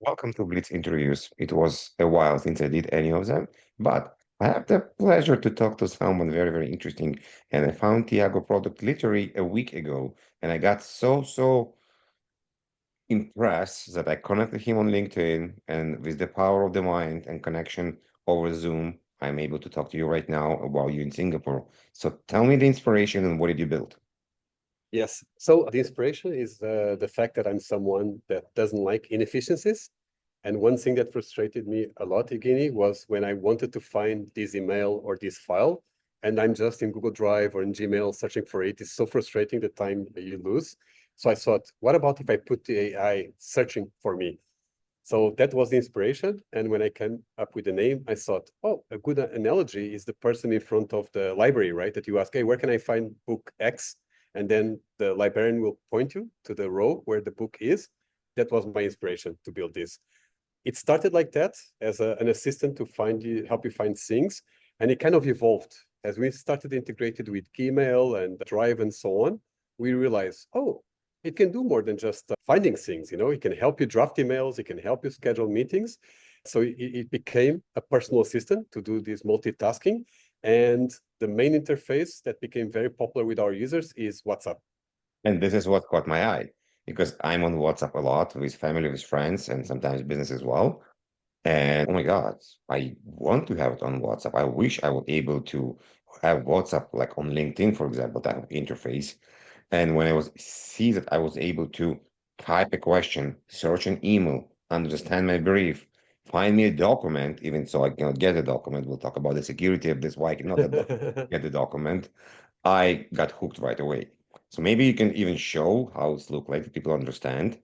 Welcome to Blitz interviews. It was a while since I did any of them, but I have the pleasure to talk to someone very, very interesting. And I found Tiago product literally a week ago, and I got so impressed that I connected him on LinkedIn. And with the power of the mind and connection over Zoom, I'm able to talk to you right now about you in Singapore. So tell me the inspiration and what did you build? Yes. So the inspiration is the fact that I'm someone that doesn't like inefficiencies. And one thing that frustrated me a lot, Evgeny, was when I wanted to find this email or this file, and I'm just in Google Drive or in Gmail searching for it. It's so frustrating the time that you lose. So I thought, what about if I put the AI searching for me? So that was the inspiration. And when I came up with the name, I thought, oh, a good analogy is the person in front of the library, right? That you ask, hey, where can I find book X? And then the librarian will point you to the row where the book is. That was my inspiration to build this. It started like that as an assistant to help you find things. And it kind of evolved. As we started integrated with Gmail and Drive and so on, we realized, oh, it can do more than just finding things. It can help you draft emails, it can help you schedule meetings. So it became a personal assistant to do this multitasking. And the main interface that became very popular with our users is WhatsApp. And this is what caught my eye because I'm on WhatsApp a lot with family, with friends, and sometimes business as well. And oh my God, I want to have it on WhatsApp. I wish I were able to have WhatsApp like on LinkedIn, for example, type of interface. And when I was see that I was able to type a question, search an email, understand my brief, find me a document, even so I cannot get a document. We'll talk about the security of this, why I cannot get the document. I got hooked right away. So maybe you can even show how it's look like, people understand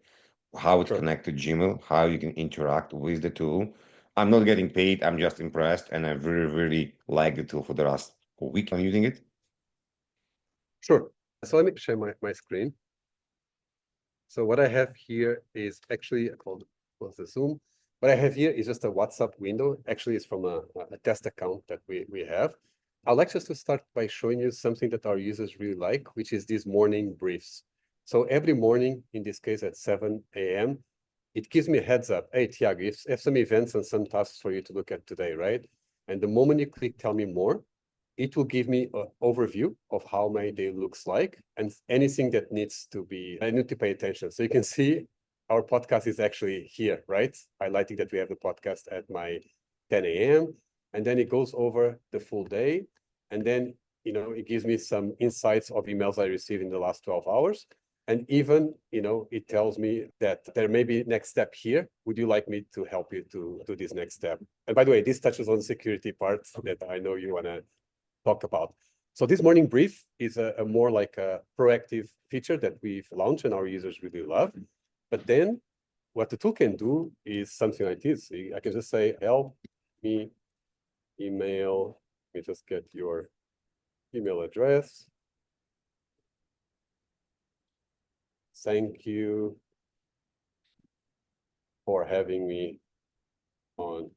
how it Sure. connect to Gmail, how you can interact with the tool. I'm not getting paid. I'm just impressed, and I really like the tool for the last week. I'm using it. Sure. So let me share my screen. So what I have here is actually called close the Zoom. What I have here is just a WhatsApp window. Actually, it's from a test account that we have. I'd like just to start by showing you something that our users really like, which is these morning briefs. So every morning, in this case at 7 a.m., it gives me a heads up. Hey, Tiago, if have some events and some tasks for you to look at today, right? And the moment you click tell me more, it will give me an overview of how my day looks like and anything that I need to pay attention. So you can see our podcast is actually here, right? Highlighting that we have the podcast at my 10 a.m. And then it goes over the full day. And then, it gives me some insights of emails I received in the last 12 hours. And even, it tells me that there may be next step here. Would you like me to help you to do this next step? And by the way, this touches on the security part that I know you want to talk about. So this morning brief is a more like a proactive feature that we've launched and our users really love. But then what the tool can do is something like this. I can just say, help me email, let me just get your email address. Thank you for having me on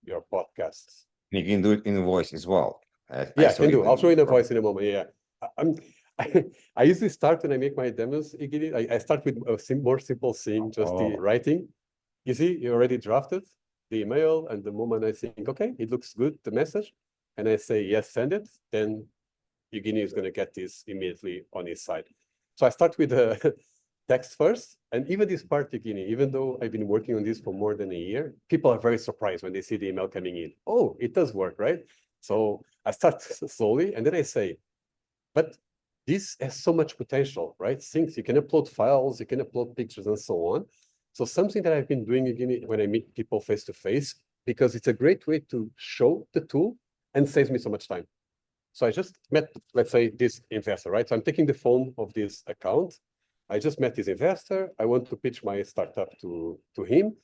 your podcasts. You can do it in voice as well. I Yeah, saw can you do. I'll show in you the voice in a moment. Yeah. I'm, I usually start when I make my demos, Iggy. I start with a more simple thing, just the Oh, writing. You see, you already drafted the email, and the moment I think, okay, it looks good, the message, and I say, yes, send it, then Evgeny is going to get this immediately on his side. So I start with the text first. And even this part, Evgeny, even though I've been working on this for more than a year, people are very surprised when they see the email coming in. Oh, it does work, right? So I start slowly, and then I say, but this has so much potential, right? Things you can upload files, you can upload pictures, and so on. So something that I've been doing again when I meet people face to face, because it's a great way to show the tool and saves me so much time. So I just met, let's say, this investor, right? So I'm taking the phone of this account. I just met this investor. I want to pitch my startup to him.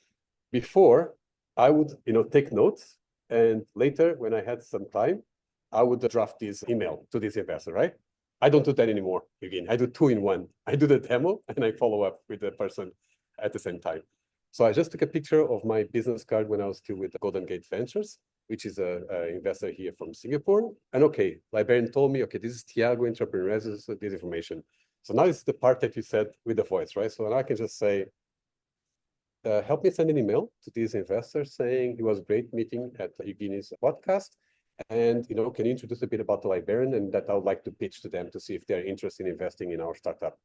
Before, I would, take notes, and later, when I had some time, I would draft this email to this investor, right? I don't do that anymore. Again, I do two in one. I do the demo and I follow up with the person at the same time. So I just took a picture of my business card when I was still with Golden Gate Ventures, which is a investor here from Singapore. And okay, Librarian told me, okay, this is Tiago, entrepreneur, this is this information. So now it's the part that you said with the voice, right? So now I can just say, help me send an email to this investor saying it was a great meeting at Evgeny's podcast. And, can you introduce a bit about the Librarian and that I would like to pitch to them to see if they're interested in investing in our startup.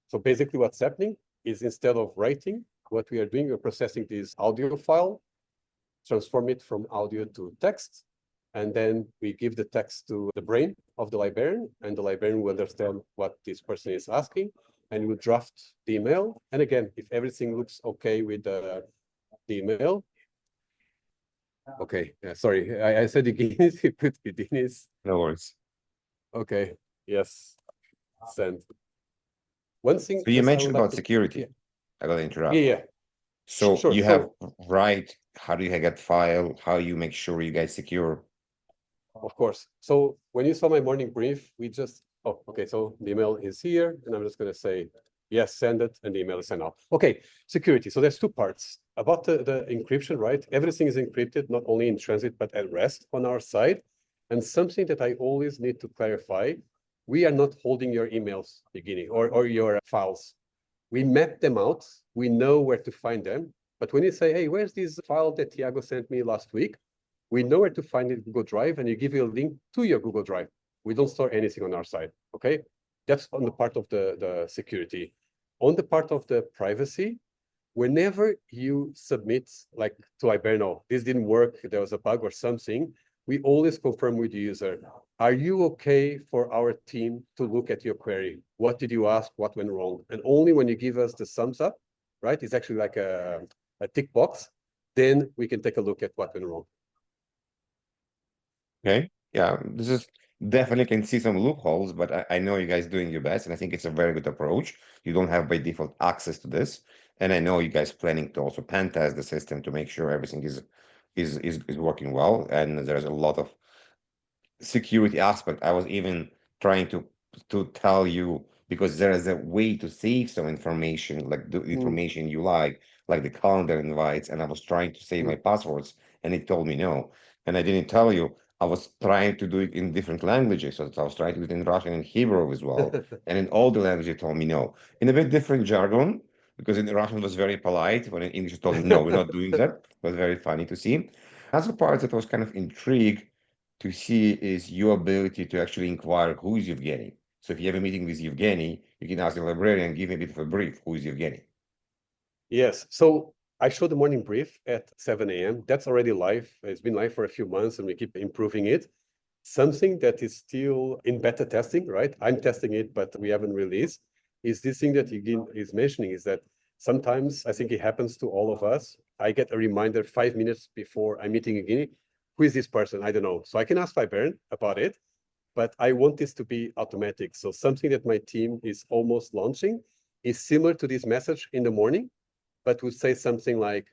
So basically what's happening is instead of writing, what we are doing, we're processing this audio file, transform it from audio to text, and then we give the text to the brain of the librarian, and the librarian will understand what this person is asking, and will draft the email. And again, if everything looks okay with the email, okay, sorry, I said Evgeny's, you put Evgeny's. No worries. Okay, yes, send. One thing So you mentioned like about security. I got to interrupt. Yeah. So Sure. you have how do you get file? How you make sure you guys secure? Of course. So when you saw my morning brief, okay, so the email is here, and I'm just going to say, yes, send it, and the email is sent out. Okay, security. So there's two parts. About the encryption, right? Everything is encrypted, not only in transit, but at rest on our side. And something that I always need to clarify, we are not holding your emails, Evgeny, or your files. We map them out. We know where to find them. But when you say, hey, where's this file that Tiago sent me last week? We know where to find it in Google Drive, and you give you a link to your Google Drive. We don't store anything on our side, okay? That's on the part of the security. On the part of the privacy, whenever you submit, like to Librarian, this didn't work, there was a bug or something, we always confirm with the user, are you okay for our team to look at your query? What did you ask? What went wrong? And only when you give us the thumbs up, right? It's actually like a tick box, then we can take a look at what went wrong. Okay. Yeah, this is definitely can see some loopholes, but I know you guys doing your best, and I think it's a very good approach. You don't have by default access to this, and I know you guys planning to also pen test the system to make sure everything is working well, and there's a lot of security aspect. I was even trying to tell you because there is a way to save some information, like the information you like the calendar invites, and I was trying to save my passwords, and it told me no. And I didn't tell you, I was trying to do it in different languages. So I was trying to do it in Russian and Hebrew as well. And in all the languages, it told me no. In a bit different jargon, because in Russian it was very polite, when in English it told me no, we're not doing that. It was very funny to see. Other part that I was kind of intrigued to see is your ability to actually inquire who is Evgeny. So if you have a meeting with Evgeny, you can ask the librarian, give me a bit of a brief, who is Evgeny? Yes. So I showed the morning brief at 7 a.m. That's already live. It's been live for a few months and we keep improving it. Something that is still in beta testing, right? I'm testing it, but we haven't released, is this thing that Evgeny is mentioning is that sometimes I think it happens to all of us. I get a reminder 5 minutes before I'm meeting Evgeny. Who is this person? I don't know. So I can ask Librarian about it, but I want this to be automatic. So something that my team is almost launching is similar to this message in the morning, but would say something like,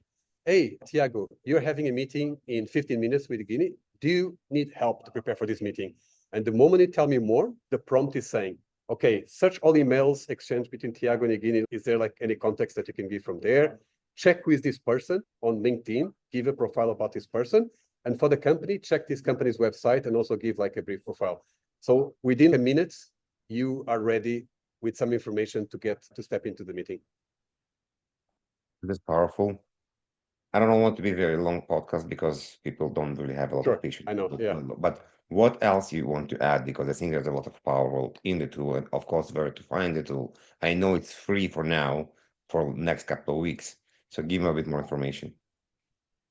hey, Tiago, you're having a meeting in 15 minutes with Evgeny. Do you need help to prepare for this meeting? And the moment you tell me more, the prompt is saying, okay, search all emails exchanged between Tiago and Evgeny. Is there like any context that you can give from there? Check with this person on LinkedIn, give a profile about this person. And for the company, check this company's website and also give like a brief profile. So within a minute, you are ready with some information to step into the meeting. It is powerful. I don't want to be a very long podcast because people don't really have a lot of patience. I know, yeah. But what else you want to add? Because I think there's a lot of power in the tool, and of course, where to find the tool. I know it's free for now, for next couple of weeks. So give me a bit more information.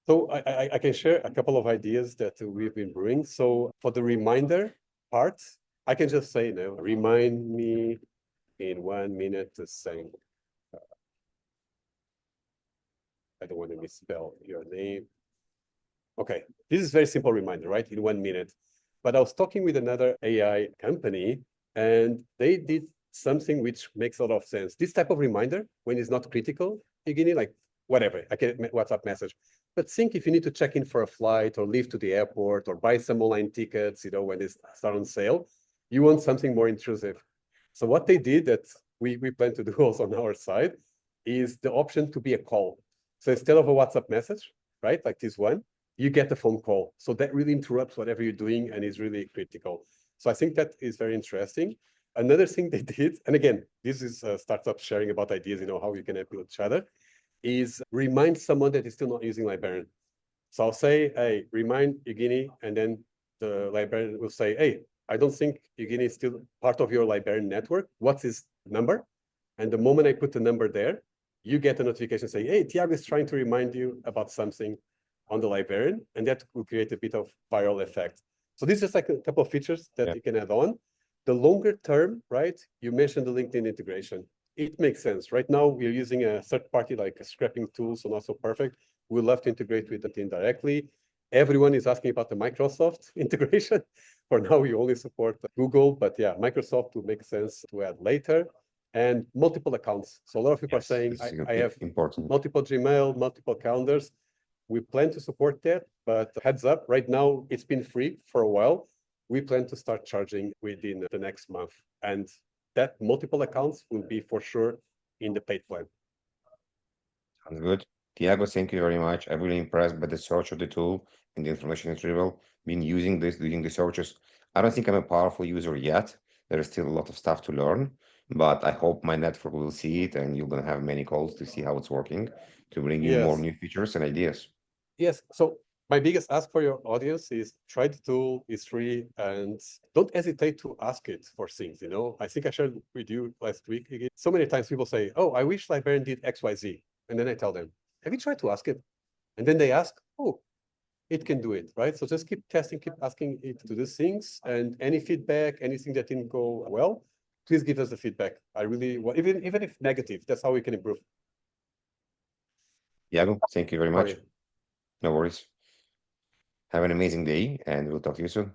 So I can share a couple of ideas that we've been brewing. So for the reminder part, I can just say, remind me in 1 minute to sing. I don't want to misspell your name. Okay, this is very simple reminder, right? In 1 minute. But I was talking with another AI company and they did something which makes a lot of sense. This type of reminder, when it's not critical, Evgeny, like whatever, I get a WhatsApp message. But think if you need to check in for a flight or leave to the airport or buy some online tickets, when they start on sale, you want something more intrusive. So what they did that we plan to do also on our side is the option to be a call. So instead of a WhatsApp message, right, like this one, you get a phone call. So that really interrupts whatever you're doing and is really critical. So I think that is very interesting. another thing they did, and again, this is startups sharing about ideas, how you can help each other, is remind someone that is still not using Librarian. So I'll say, hey, remind Evgeny, and then the librarian will say, hey, I don't think Evgeny is still part of your librarian network. What's his number? And the moment I put the number there, you get a notification saying, hey, Tiago is trying to remind you about something on the librarian, and that will create a bit of viral effect. So this is like a couple of features that you can add on. The longer term, right? You mentioned the LinkedIn integration. It makes sense. Right now, we're using a third party like a scrapping tool, so not so perfect. We love to integrate with LinkedIn directly. Everyone is asking about the Microsoft integration. For now, we only support Google, but yeah, Microsoft will make sense to add later. And multiple accounts. So a lot of people are saying, I have important. multiple Gmail, multiple calendars. We plan to support that, but heads up, right now it's been free for a while. We plan to start charging within the next month. And that multiple accounts will be for sure in the paid plan. Sounds good. Tiago, thank you very much. I'm really impressed by the search of the tool and the information retrieval. Been using this, doing the searches. I don't think I'm a powerful user yet. There is still a lot of stuff to learn, but I hope my network will see it and you're gonna have many calls to see how it's working to bring you more Yes. new features and ideas. Yes. So my biggest ask for your audience is try the tool, it's free, and don't hesitate to ask it for things. I think I shared with you last week again. So many times people say, oh, I wish Librarian did XYZ. And then I tell them, have you tried to ask it? And then they ask, oh, it can do it, right? So just keep testing, keep asking it to do things, and any feedback, anything that didn't go well, please give us the feedback. I really want, even if negative, that's how we can improve. Tiago, thank you very much. Sorry. No worries. Have an amazing day and we'll talk to you soon.